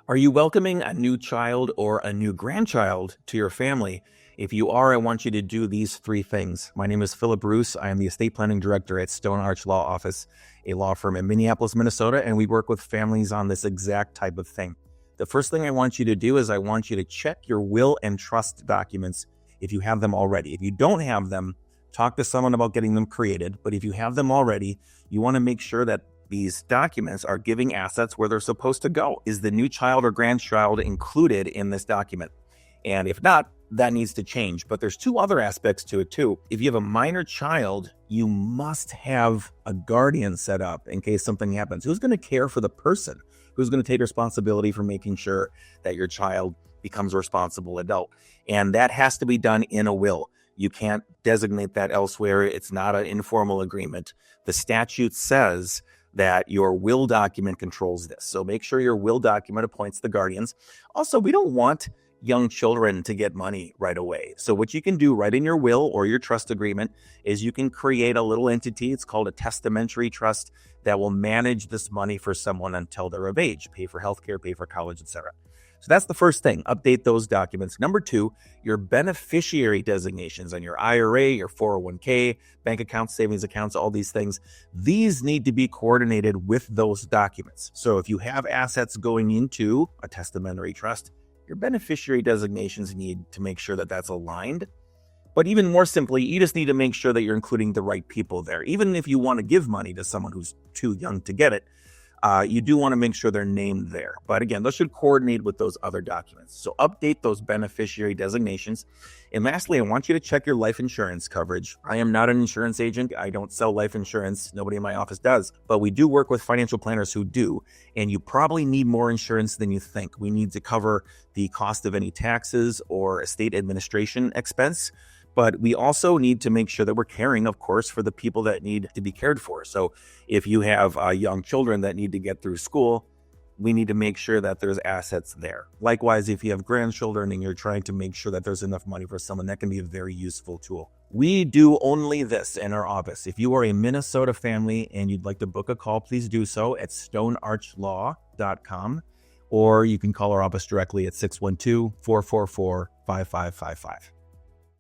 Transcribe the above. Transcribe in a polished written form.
Are you welcoming a new child or a new grandchild to your family? If you are, I want you to do these three things. My name is Philip Bruce. I am the estate planning director at Stone Arch Law Office, a law firm in Minneapolis, Minnesota, and we work with families on this exact type of thing. The first thing I want you to do is I want you to check your will and trust documents if you have them already. If you don't have them, talk to someone about getting them created. But if you have them already, you want to make sure that these documents are giving assets where they're supposed to go. Is the new child or grandchild included in this document? And if not, that needs to change. But there's two other aspects to it too. If you have a minor child, you must have a guardian set up in case something happens. Who's going to care for the person? Who's going to take responsibility for making sure that your child becomes a responsible adult? And that has to be done in a will. You can't designate that elsewhere. It's not an informal agreement. The statute says that your will document controls this. So make sure your will document appoints the guardians. Also, we don't want young children to get money right away. So what you can do right in your will or your trust agreement is you can create a little entity. It's called a testamentary trust that will manage this money for someone until they're of age, pay for healthcare, pay for college, etc. So that's the first thing, update those documents. Number two, your beneficiary designations on your IRA, your 401k, bank accounts, savings accounts, all these things. These need to be coordinated with those documents. So if you have assets going into a testamentary trust, your beneficiary designations need to make sure that that's aligned. But even more simply, you just need to make sure that you're including the right people there. Even if you want to give money to someone who's too young to get it, you do want to make sure they're named there. But again, those should coordinate with those other documents. So update those beneficiary designations. And lastly, I want you to check your life insurance coverage. I am not an insurance agent. I don't sell life insurance. Nobody in my office does. But we do work with financial planners who do. And you probably need more insurance than you think. We need to cover the cost of any taxes or estate administration expense. But we also need to make sure that we're caring, of course, for the people that need to be cared for. So if you have young children that need to get through school, we need to make sure that there's assets there. Likewise, if you have grandchildren and you're trying to make sure that there's enough money for someone, that can be a very useful tool. We do only this in our office. If you are a Minnesota family and you'd like to book a call, please do so at stonearchlaw.com, or you can call our office directly at 612-444-5555.